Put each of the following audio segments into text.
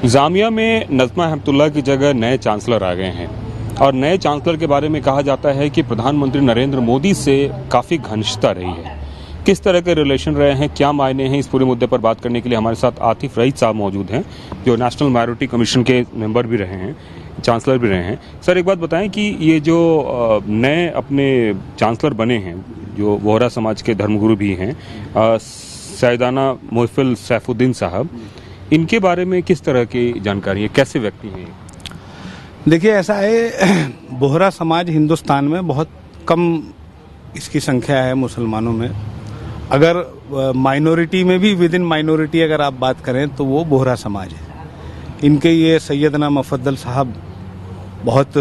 जामिया में नज़मा अहमदुल्ला की जगह नए चांसलर आ गए हैं और नए चांसलर के बारे में कहा जाता है कि प्रधानमंत्री नरेंद्र मोदी से काफ़ी घनिष्ठता रही है। किस तरह के रिलेशन रहे हैं, क्या मायने हैं, इस पूरे मुद्दे पर बात करने के लिए हमारे साथ आतिफ रईस साहब मौजूद हैं, जो नेशनल माइनॉरिटी कमीशन के मेंबर भी रहे हैं, चांसलर भी रहे हैं। सर, एक बात बताएं कि ये जो नए अपने चांसलर बने हैं, जो वोहरा समाज के धर्मगुरु भी हैं, सैयदाना मोहफिल सैफुद्दीन साहब, इनके बारे में किस तरह की जानकारी है, कैसे व्यक्ति हैं? देखिए, ऐसा है, बोहरा समाज हिंदुस्तान में बहुत कम इसकी संख्या है मुसलमानों में। अगर माइनॉरिटी में भी विद इन माइनॉरिटी अगर आप बात करें तो वो बोहरा समाज है। इनके ये सैयदना मुफद्दल साहब बहुत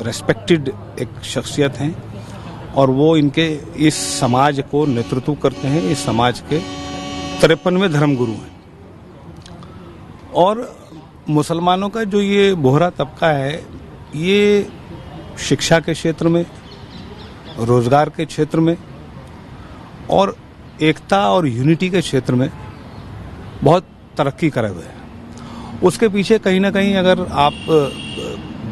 रेस्पेक्टेड एक शख्सियत हैं और वो इनके इस समाज को नेतृत्व करते हैं। इस समाज के 53वें धर्मगुरु हैं और मुसलमानों का जो ये बोहरा तबका है, ये शिक्षा के क्षेत्र में, रोजगार के क्षेत्र में और एकता और यूनिटी के क्षेत्र में बहुत तरक्की करे हुए हैं। उसके पीछे कहीं ना कहीं अगर आप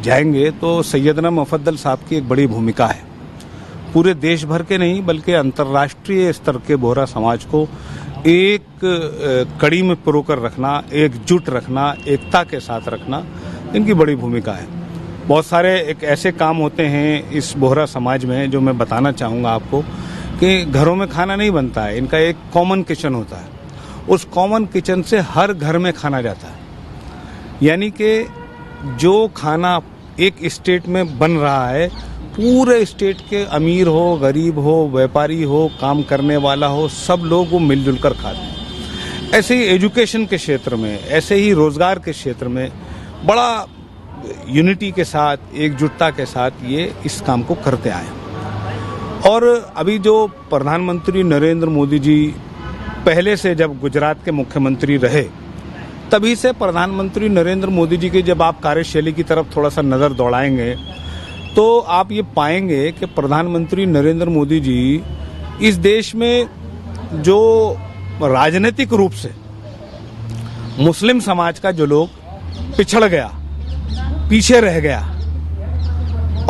जाएंगे तो सैयदना मुफद्दल साहब की एक बड़ी भूमिका है। पूरे देश भर के नहीं बल्कि अंतर्राष्ट्रीय स्तर के बोहरा समाज को एक कड़ी में पिरोकर रखना, एकजुट रखना, एकता के साथ रखना, इनकी बड़ी भूमिका है। बहुत सारे एक ऐसे काम होते हैं इस बोहरा समाज में जो मैं बताना चाहूँगा आपको कि घरों में खाना नहीं बनता है, इनका एक कॉमन किचन होता है। उस कॉमन किचन से हर घर में खाना जाता है, यानी कि जो खाना एक स्टेट में बन रहा है, पूरे स्टेट के अमीर हो, गरीब हो, व्यापारी हो, काम करने वाला हो, सब लोग वो मिलजुल कर खाते हैं। ऐसे ही एजुकेशन के क्षेत्र में, ऐसे ही रोजगार के क्षेत्र में बड़ा यूनिटी के साथ, एकजुटता के साथ ये इस काम को करते आए। और अभी जो प्रधानमंत्री नरेंद्र मोदी जी पहले से जब गुजरात के मुख्यमंत्री रहे, तभी से प्रधानमंत्री नरेंद्र मोदी जी की जब आप कार्यशैली की तरफ थोड़ा सा नज़र दौड़ाएंगे तो आप ये पाएंगे कि प्रधानमंत्री नरेंद्र मोदी जी इस देश में जो राजनीतिक रूप से मुस्लिम समाज का जो लोग पिछड़ गया, पीछे रह गया,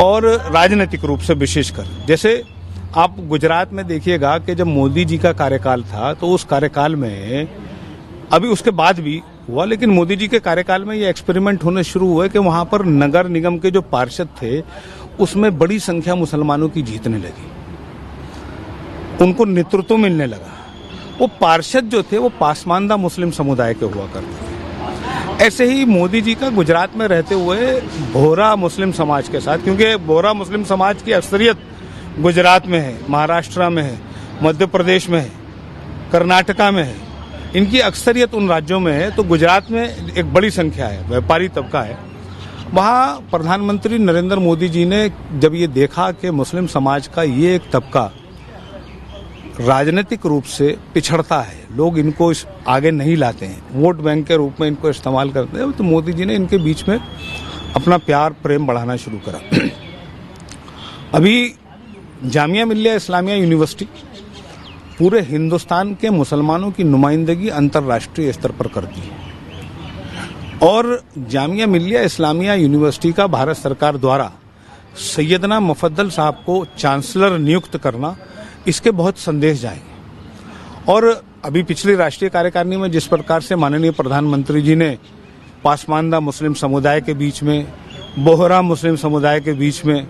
और राजनीतिक रूप से विशेषकर, जैसे आप गुजरात में देखिएगा कि जब मोदी जी का कार्यकाल था तो उस कार्यकाल में, अभी उसके बाद भी हुआ, लेकिन मोदी जी के कार्यकाल में ये एक्सपेरिमेंट होने शुरू हुए कि वहां पर नगर निगम के जो पार्षद थे उसमें बड़ी संख्या मुसलमानों की जीतने लगी, उनको नेतृत्व मिलने लगा। वो पार्षद जो थे वो पासमानदा मुस्लिम समुदाय के हुआ करते थे। ऐसे ही मोदी जी का गुजरात में रहते हुए बोहरा मुस्लिम समाज के साथ, क्योंकि बोहरा मुस्लिम समाज की अक्सरियत गुजरात में है, महाराष्ट्र में है, मध्य प्रदेश में है, कर्नाटका में है, इनकी अक्सरियत उन राज्यों में है, तो गुजरात में एक बड़ी संख्या है, व्यापारी तबका है। वहाँ प्रधानमंत्री नरेंद्र मोदी जी ने जब ये देखा कि मुस्लिम समाज का ये एक तबका राजनीतिक रूप से पिछड़ता है, लोग इनको आगे नहीं लाते हैं, वोट बैंक के रूप में इनको इस्तेमाल करते हैं, तो मोदी जी ने इनके बीच में अपना प्यार प्रेम बढ़ाना शुरू करा। अभी जामिया मिल्लिया इस्लामिया यूनिवर्सिटी पूरे हिंदुस्तान के मुसलमानों की नुमाइंदगी अंतर्राष्ट्रीय स्तर पर करती है और जामिया मिल्लिया इस्लामिया यूनिवर्सिटी का भारत सरकार द्वारा सैयदना मुफद्दल साहब को चांसलर नियुक्त करना, इसके बहुत संदेश जाएंगे। और अभी पिछली राष्ट्रीय कार्यकारिणी में जिस प्रकार से माननीय प्रधानमंत्री जी ने पासमानदा मुस्लिम समुदाय के बीच में, बोहरा मुस्लिम समुदाय के बीच में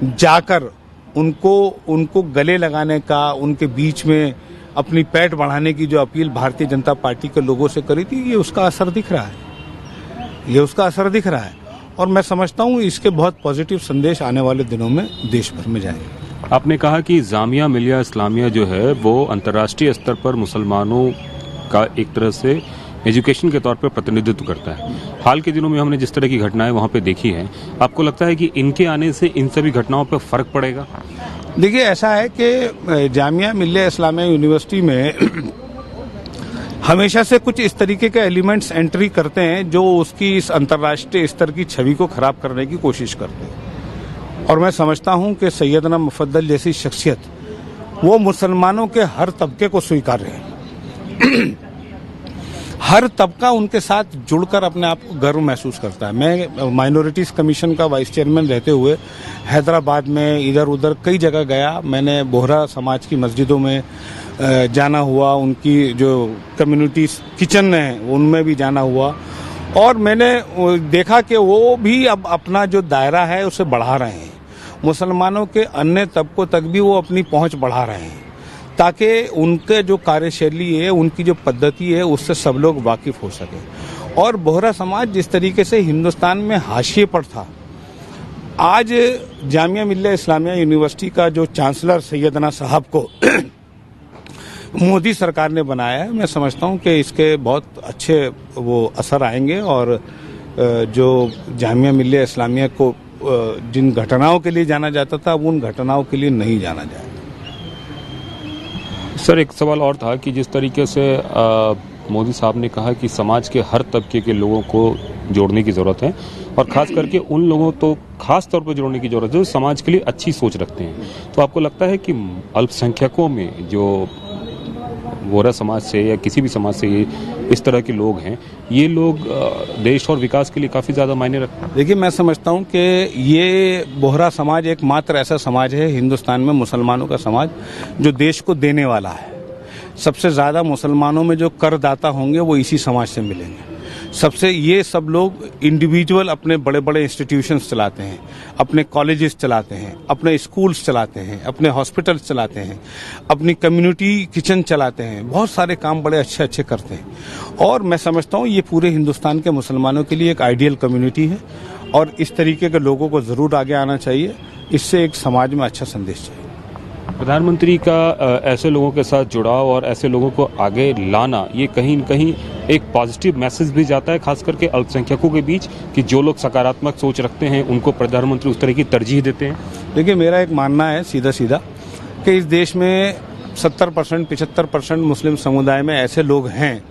जाकर उनको गले लगाने का, उनके बीच में अपनी पैठ बढ़ाने की जो अपील भारतीय जनता पार्टी के लोगों से करी थी, ये उसका असर दिख रहा है, ये उसका असर दिख रहा है। और मैं समझता हूँ इसके बहुत पॉजिटिव संदेश आने वाले दिनों में देश भर में जाएंगे। आपने कहा कि जामिया मिल्लिया इस्लामिया जो है वो अंतर्राष्ट्रीय स्तर पर मुसलमानों का एक तरह से एजुकेशन के तौर पर प्रतिनिधित्व करता है। हाल के दिनों में हमने जिस तरह की घटनाएं वहाँ पे देखी हैं, आपको लगता है कि इनके आने से इन सभी घटनाओं पर फर्क पड़ेगा? देखिए, ऐसा है कि जामिया मिल्लिया इस्लामिया यूनिवर्सिटी में हमेशा से कुछ इस तरीके के एलिमेंट्स एंट्री करते हैं जो उसकी इस अंतर्राष्ट्रीय स्तर की छवि को खराब करने की कोशिश करते हैं। और मैं समझता हूं कि सैयदना मुफद्दल जैसी शख्सियत वो मुसलमानों के हर तबके को स्वीकार्य है। हर तबका उनके साथ जुड़कर अपने आप को गर्व महसूस करता है। मैं माइनॉरिटीज़ कमीशन का वाइस चेयरमैन रहते हुए हैदराबाद में इधर उधर कई जगह गया। मैंने बोहरा समाज की मस्जिदों में जाना हुआ, उनकी जो कम्युनिटी किचन है उनमें भी जाना हुआ, और मैंने देखा कि वो भी अब अपना जो दायरा है उसे बढ़ा रहे हैं। मुसलमानों के अन्य तबकों तक भी वो अपनी पहुंच बढ़ा रहे हैं, ताकि उनके जो कार्यशैली है, उनकी जो पद्धति है, उससे सब लोग वाकिफ हो सके। और बोहरा समाज जिस तरीके से हिंदुस्तान में हाशिए पर था, आज जामिया मिल्लिया इस्लामिया यूनिवर्सिटी का जो चांसलर सैयदना साहब को मोदी सरकार ने बनाया है, मैं समझता हूं कि इसके बहुत अच्छे वो असर आएंगे, और जो जामिया मिल्लिया इस्लामिया को जिन घटनाओं के लिए जाना जाता था, उन घटनाओं के लिए नहीं जाना जाएगा। सर, एक सवाल और था कि जिस तरीके से मोदी साहब ने कहा कि समाज के हर तबके के लोगों को जोड़ने की ज़रूरत है, और खास करके उन लोगों तो खास तौर पर जोड़ने की ज़रूरत है जो समाज के लिए अच्छी सोच रखते हैं, तो आपको लगता है कि अल्पसंख्यकों में जो बोहरा समाज से या किसी भी समाज से ये इस तरह के लोग हैं, ये लोग देश और विकास के लिए काफ़ी ज़्यादा मायने रखते हैं? देखिए, मैं समझता हूं कि ये बोहरा समाज एकमात्र ऐसा समाज है हिंदुस्तान में, मुसलमानों का समाज, जो देश को देने वाला है। सबसे ज़्यादा मुसलमानों में जो करदाता होंगे वो इसी समाज से मिलेंगे। सबसे ये सब लोग इंडिविजुअल अपने बड़े बड़े इंस्टीट्यूशंस चलाते हैं, अपने कॉलेजेस चलाते हैं, अपने स्कूल्स चलाते हैं, अपने हॉस्पिटल्स चलाते हैं, अपनी कम्युनिटी किचन चलाते हैं, बहुत सारे काम बड़े अच्छे अच्छे करते हैं। और मैं समझता हूँ ये पूरे हिंदुस्तान के मुसलमानों के लिए एक आइडियल कम्युनिटी है, और इस तरीके के लोगों को ज़रूर आगे आना चाहिए। इससे एक समाज में अच्छा संदेश चाहिए। प्रधानमंत्री का ऐसे लोगों के साथ जुड़ाव और ऐसे लोगों को आगे लाना, ये कहीं न कहीं एक पॉजिटिव मैसेज भी जाता है, खास करके अल्पसंख्यकों के बीच, कि जो लोग सकारात्मक सोच रखते हैं उनको प्रधानमंत्री उस तरह की तरजीह देते हैं। देखिए, मेरा एक मानना है सीधा सीधा कि इस देश में 70% 75% मुस्लिम समुदाय में ऐसे लोग हैं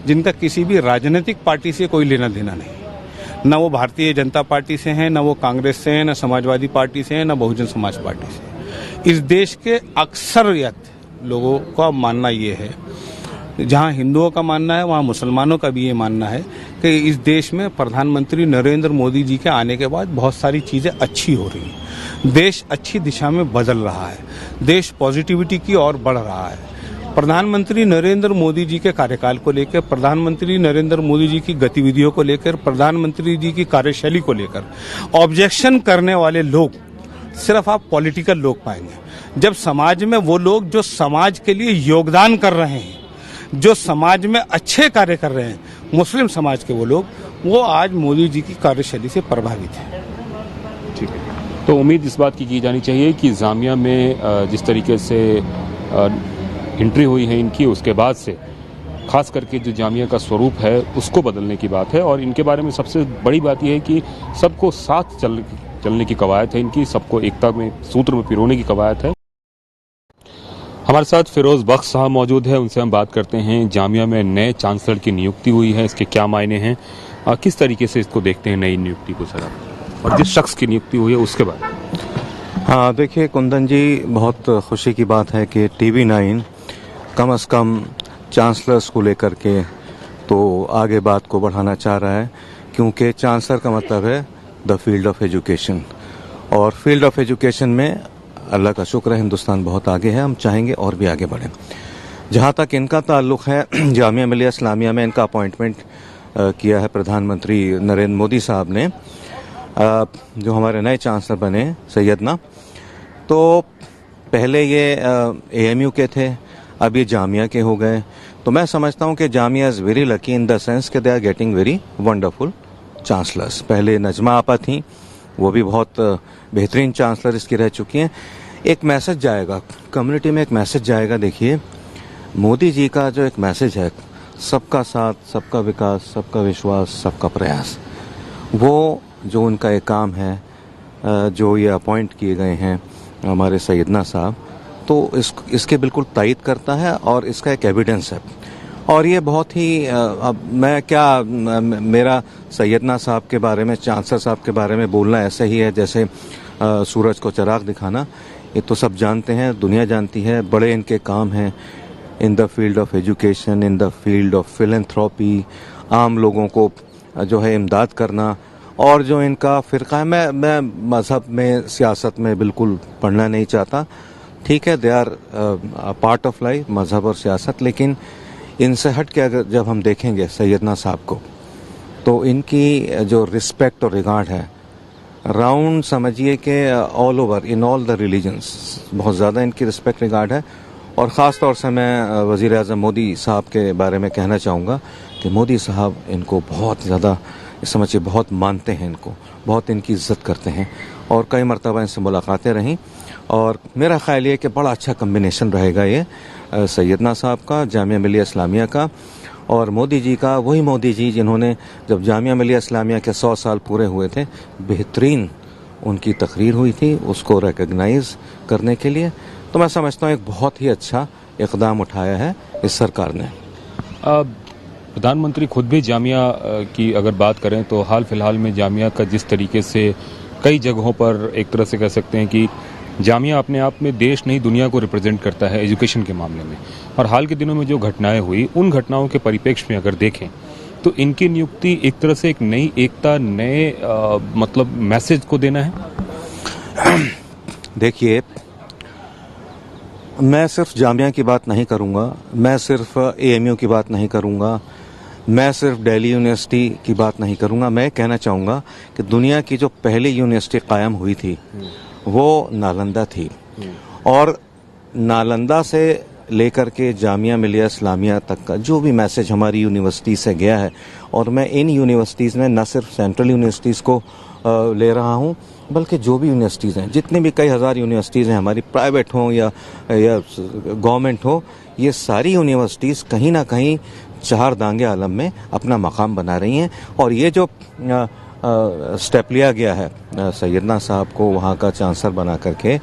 जिनका किसी भी राजनीतिक पार्टी से कोई लेना देना नहीं। न वो भारतीय जनता पार्टी से हैं, न वो कांग्रेस से हैं, न समाजवादी पार्टी से हैं, न बहुजन समाज पार्टी से। इस देश के अक्सरियत लोगों का मानना ये है, जहां हिंदुओं का मानना है वहां मुसलमानों का भी ये मानना है, कि इस देश में प्रधानमंत्री नरेंद्र मोदी जी के आने के बाद बहुत सारी चीज़ें अच्छी हो रही हैं। देश अच्छी दिशा में बदल रहा है, देश पॉजिटिविटी की ओर बढ़ रहा है। प्रधानमंत्री नरेंद्र मोदी जी के कार्यकाल को लेकर, प्रधानमंत्री नरेंद्र मोदी जी की गतिविधियों को लेकर, प्रधानमंत्री जी की कार्यशैली को लेकर ऑब्जेक्शन करने वाले लोग सिर्फ आप पॉलिटिकल लोग पाएंगे। जब समाज में वो लोग जो समाज के लिए योगदान कर रहे हैं, जो समाज में अच्छे कार्य कर रहे हैं, मुस्लिम समाज के वो लोग, वो आज मोदी जी की कार्यशैली से प्रभावित हैं। ठीक है, तो उम्मीद इस बात की जानी चाहिए कि जामिया में जिस तरीके से एंट्री हुई है इनकी, उसके बाद से खास करके जो जामिया का स्वरूप है उसको बदलने की बात है। और इनके बारे में सबसे बड़ी बात यह है कि सबको साथ चलने की कवायद है इनकी, सबको एकता में सूत्र में पिरोने की कवायद है। हमारे साथ फिरोज बख्श साहब मौजूद है, उनसे हम बात करते हैं। जामिया में नए चांसलर की नियुक्ति हुई है, इसके क्या मायने हैं, किस तरीके से इसको देखते हैं नई नियुक्ति को सर, और जिस शख्स की नियुक्ति हुई है उसके बाद? हाँ, देखिए कुंदन जी, बहुत खुशी की बात है कि TV9 कम से कम चांसलर्स को लेकर के तो आगे बात को बढ़ाना चाह रहा है, क्योंकि चांसलर का मतलब है द फील्ड ऑफ एजुकेशन, और फील्ड ऑफ एजुकेशन में अल्लाह का शुक्र है हिंदुस्तान बहुत आगे है, हम चाहेंगे और भी आगे बढ़ें। जहाँ तक इनका ताल्लुक़ है, जामिया मिल्लिया इस्लामिया में इनका अपॉइंटमेंट किया है प्रधानमंत्री नरेंद्र मोदी साहब ने, जो हमारे नए चांसलर बने सैयदना। तो पहले ये AMU के थे, अब ये जामिया के हो गए। तो मैं समझता हूँ कि Jamia is very lucky in the sense कि they are getting very wonderful chancellors. पहले नजमा आपा थी, वो भी बहुत बेहतरीन चांसलर इसकी रह चुकी हैं। एक मैसेज जाएगा कम्युनिटी में, एक मैसेज जाएगा। देखिए, मोदी जी का जो एक मैसेज है, सबका साथ, सबका विकास, सबका विश्वास, सबका प्रयास, वो जो उनका एक काम है, जो ये अपॉइंट किए गए हैं हमारे सैयदना साहब, तो इसके बिल्कुल तायद करता है और इसका एक एविडेंस है। और ये बहुत ही अब मैं क्या, मेरा सैयदना साहब के बारे में, चांसलर साहब के बारे में बोलना ऐसा ही है जैसे सूरज को चिराग दिखाना। ये तो सब जानते हैं, दुनिया जानती है, बड़े इनके काम हैं, in the field of education, in the field of philanthropy, आम लोगों को जो है इमदाद करना। और जो इनका फ़िरका है, मैं मज़हब में, सियासत में बिल्कुल पढ़ना नहीं चाहता। ठीक है, they are part of life, मज़हब और सियासत, लेकिन इनसे हट के अगर जब हम देखेंगे सैयदना साहब को, तो इनकी जो रिस्पेक्ट और रिगार्ड है राउंड, समझिए कि all over in all the religions, बहुत ज़्यादा इनकी रिस्पेक्ट रिगार्ड है। और ख़ास तौर से मैं वज़ीर आज़म मोदी साहब के बारे में कहना चाहूँगा कि मोदी साहब इनको बहुत ज़्यादा, समझिए, बहुत मानते हैं, इनको बहुत इनकी इज्जत करते हैं। और कई मरतबा इनसे मुलाकातें रहीं, और मेरा ख्याल ये कि बड़ा अच्छा कम्बिनेशन रहेगा ये सैयदना साहब का, जामिया मिलिया इस्लामिया का और मोदी जी का। वही मोदी जी जिन्होंने, जब जामिया मिलिया इस्लामिया के 100 साल पूरे हुए थे, बेहतरीन उनकी तकरीर हुई थी उसको रिकग्नाइज करने के लिए। तो मैं समझता हूँ एक बहुत ही अच्छा इक़दाम उठाया है इस सरकार ने। प्रधानमंत्री खुद भी जामिया की अगर बात करें तो हाल फिलहाल में जामिया का जिस तरीके से कई जगहों पर एक तरह से कह सकते हैं कि जामिया अपने आप में देश नहीं दुनिया को रिप्रेजेंट करता है एजुकेशन के मामले में। और हाल के दिनों में जो घटनाएं हुई, उन घटनाओं के परिप्रेक्ष्य में अगर देखें तो इनकी नियुक्ति एक तरह से एक नई एकता, नए मतलब मैसेज को देना है। देखिए, मैं सिर्फ जामिया की बात नहीं करूंगा, मैं सिर्फ एएमयू की बात नहीं करूंगा, मैं सिर्फ दिल्ली यूनिवर्सिटी की बात नहीं करूंगा। मैं कहना चाहूँगा कि दुनिया की जो पहली यूनिवर्सिटी कायम हुई थी वो नालंदा थी। और नालंदा से लेकर के जामिया मिलिया इस्लामिया तक का जो भी मैसेज हमारी यूनिवर्सिटी से गया है, और मैं इन यूनिवर्सिटीज़ में न सिर्फ सेंट्रल यूनिवर्सिटीज़ को ले रहा हूँ, बल्कि जो भी यूनिवर्सिटीज़ हैं, जितनी भी कई हज़ार यूनिवर्सिटीज़ हैं हमारी, प्राइवेट हों या गवर्नमेंट हो, ये सारी यूनिवर्सिटीज़ कहीं ना कहीं चार दांगे आलम में अपना मकाम बना रही हैं। और ये जो स्टेप लिया गया है सैयदना साहब को वहाँ का चांसलर बना करके,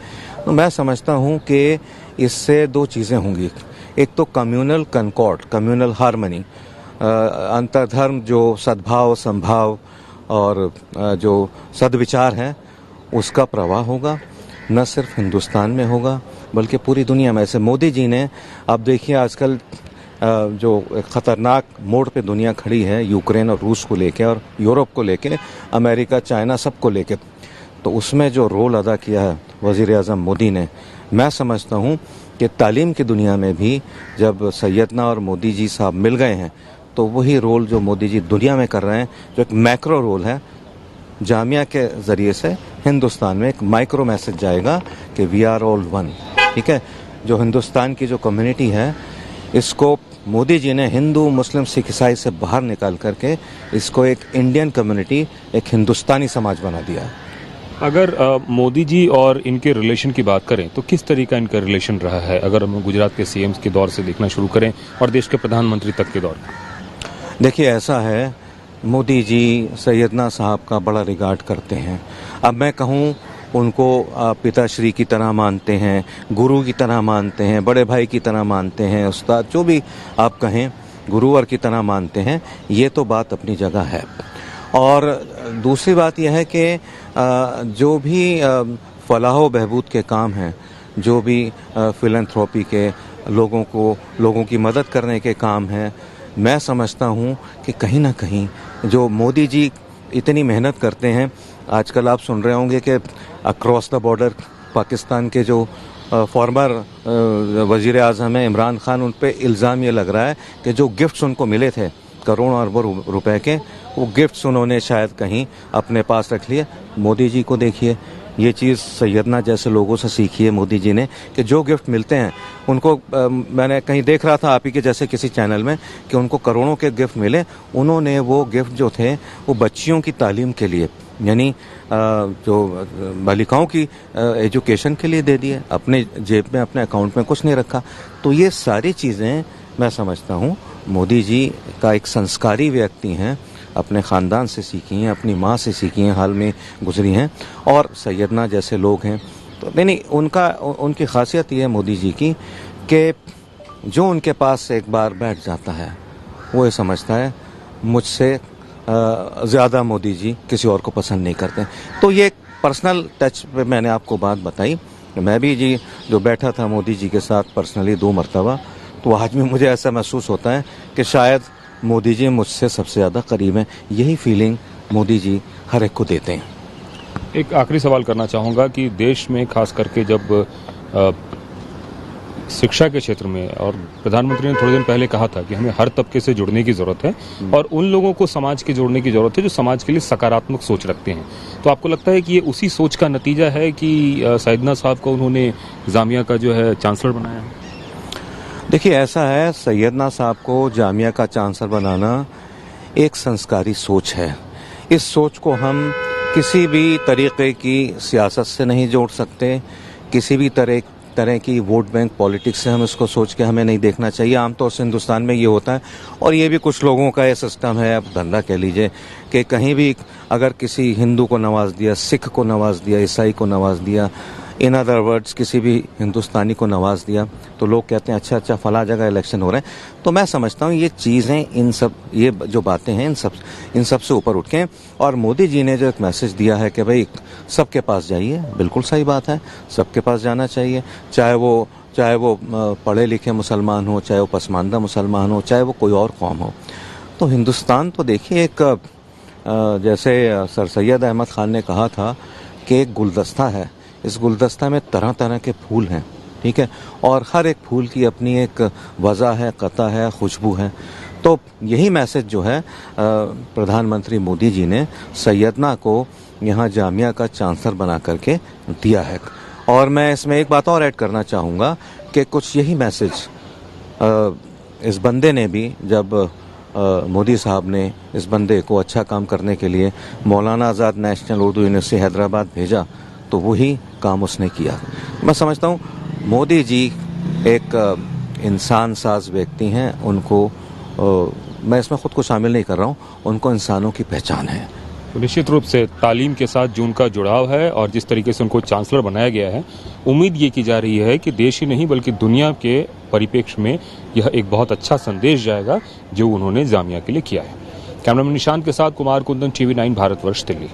तो मैं समझता हूँ कि इससे दो चीज़ें होंगी। एक तो कम्युनल कनकॉर्ड, कम्युनल हारमनी, अंतर्धर्म जो सद्भाव, संभाव और जो सद्विचार है उसका प्रवाह होगा, न सिर्फ हिंदुस्तान में होगा बल्कि पूरी दुनिया में। ऐसे मोदी जी ने, अब देखिए आजकल जो ख़तरनाक मोड़ पे दुनिया खड़ी है, यूक्रेन और रूस को लेके और यूरोप को लेके, अमेरिका, चाइना, सबको लेके, तो उसमें जो रोल अदा किया है वज़ीर आज़म मोदी ने, मैं समझता हूँ कि तालीम की दुनिया में भी जब सैयदना और मोदी जी साहब मिल गए हैं, तो वही रोल जो मोदी जी दुनिया में कर रहे हैं, जो एक मैक्रो रोल है, जामिया के ज़रिए से हिंदुस्तान में एक माइक्रो मैसेज जाएगा कि वी आर ऑल वन। ठीक है, जो हिंदुस्तान की जो कम्युनिटी है, इसको मोदी जी ने हिंदू, मुस्लिम, सिख, ईसाई से बाहर निकाल करके इसको एक इंडियन कम्युनिटी, एक हिंदुस्तानी समाज बना दिया है। अगर मोदी जी और इनके रिलेशन की बात करें तो किस तरह का इनका रिलेशन रहा है, अगर हम गुजरात के सीएम के दौर से देखना शुरू करें और देश के प्रधानमंत्री तक के दौर? देखिए, ऐसा है, मोदी जी सैयदना साहब का बड़ा रिगार्ड करते हैं। अब मैं कहूँ, उनको पिताश्री की तरह मानते हैं, गुरु की तरह मानते हैं, बड़े भाई की तरह मानते हैं, उस्ताद, जो भी आप कहें, गुरुवर की तरह मानते हैं, ये तो बात अपनी जगह है। और दूसरी बात यह है कि जो भी फलाह बहबूद के काम हैं, जो भी फिलैंथ्रोपी के, लोगों की मदद करने के काम हैं, मैं समझता हूँ कि कहीं ना कहीं जो मोदी जी इतनी मेहनत करते हैं, आजकल आप सुन रहे होंगे कि अक्रॉस द बॉर्डर पाकिस्तान के जो फॉर्मर वज़ीर आज़म है इमरान खान, उन पे इल्ज़ाम ये लग रहा है कि जो गिफ्ट्स उनको मिले थे करोड़ों अरबों रुपए के, वो गिफ्ट्स उन्होंने शायद कहीं अपने पास रख लिए। मोदी जी को देखिए, ये चीज़ सैयदना जैसे लोगों से सीखी है मोदी जी ने कि जो गिफ्ट मिलते हैं उनको, मैंने कहीं देख रहा था आप ही के जैसे किसी चैनल में कि उनको करोड़ों के गिफ्ट मिले, उन्होंने वो गिफ्ट जो थे वो बच्चियों की तालीम के लिए, यानी जो बालिकाओं की एजुकेशन के लिए दे दिए, अपने जेब में, अपने अकाउंट में कुछ नहीं रखा। तो ये सारी चीज़ें मैं समझता हूँ मोदी जी का एक संस्कारी व्यक्ति हैं, अपने ख़ानदान से सीखी हैं, अपनी माँ से सीखी हैं, हाल में गुजरी हैं, और सैयदना जैसे लोग हैं। तो नहीं, उनकी खासियत ये है मोदी जी की कि जो उनके पास से एक बार बैठ जाता है वो ये समझता है मुझसे ज़्यादा मोदी जी किसी और को पसंद नहीं करते। तो ये एक पर्सनल टच पे मैंने आपको बात बताई। मैं भी जी जो बैठा था मोदी जी के साथ पर्सनली 2 मरतबा, तो आज भी मुझे ऐसा महसूस होता है कि शायद मोदी जी मुझसे सबसे ज़्यादा करीब हैं। यही फीलिंग मोदी जी हर एक को देते हैं। एक आखिरी सवाल करना चाहूँगा कि देश में खास करके जब शिक्षा के क्षेत्र में, और प्रधानमंत्री ने थोड़े दिन पहले कहा था कि हमें हर तबके से जुड़ने की ज़रूरत है और उन लोगों को समाज के जोड़ने की ज़रूरत है जो समाज के लिए सकारात्मक सोच रखते हैं, तो आपको लगता है कि ये उसी सोच का नतीजा है कि सैयदना साहब को उन्होंने जामिया का जो है चांसलर बनाया है? देखिए, ऐसा है, सैयदना साहब को जामिया का चांसलर बनाना एक संस्कारी सोच है। इस सोच को हम किसी भी तरीके की सियासत से नहीं जोड़ सकते, किसी भी तरह की वोट बैंक पॉलिटिक्स से हम इसको सोच के हमें नहीं देखना चाहिए। आमतौर से हिंदुस्तान में ये होता है, और ये भी कुछ लोगों का ये सिस्टम है, अब धंधा कह लीजिए, कि कहीं भी अगर किसी हिंदू को नवाज दिया, सिख को नवाज दिया, ईसाई को नवाज दिया, इन अदर वर्ड्स किसी भी हिंदुस्तानी को नवाज दिया, तो लोग कहते हैं अच्छा फला जगह इलेक्शन हो रहे हैं। तो मैं समझता हूँ ये चीज़ें, ये जो बातें हैं इन सब से ऊपर उठ के, और मोदी जी ने जो एक मैसेज दिया है कि भाई सबके पास जाइए, बिल्कुल सही बात है, सबके पास जाना चाहिए, चाहे वो पढ़े लिखे मुसलमान हो, चाहे वो पसमानदा मुसलमान हो, चाहे वो कोई और कौम हो। तो हिंदुस्तान तो देखिए, एक जैसे सर सैयद अहमद खान ने कहा था कि एक गुलदस्ता है, इस गुलदस्ता में तरह तरह के फूल हैं, ठीक है, और हर एक फूल की अपनी एक वजह है, कता है, खुशबू है। तो यही मैसेज जो है प्रधानमंत्री मोदी जी ने सैयदना को यहाँ जामिया का चांसलर बना करके दिया है। और मैं इसमें एक बात और ऐड करना चाहूँगा कि कुछ यही मैसेज इस बंदे ने भी, जब मोदी साहब ने इस बंदे को अच्छा काम करने के लिए मौलाना आज़ाद नेशनल उर्दू यूनिवर्सिटी हैदराबाद भेजा, तो वही काम उसने किया। मैं समझता हूँ मोदी जी एक इंसान साज व्यक्ति हैं, उनको मैं इसमें खुद को शामिल नहीं कर रहा हूँ, उनको इंसानों की पहचान है। तो निश्चित रूप से तालीम के साथ जो उनका जुड़ाव है और जिस तरीके से उनको चांसलर बनाया गया है, उम्मीद ये की जा रही है कि देश ही नहीं बल्कि दुनिया के परिप्रेक्ष्य में यह एक बहुत अच्छा संदेश जाएगा जो उन्होंने जामिया के लिए किया है। कैमरामैन निशांत के साथ कुमार कुंदन, TV9 भारतवर्ष, दिल्ली।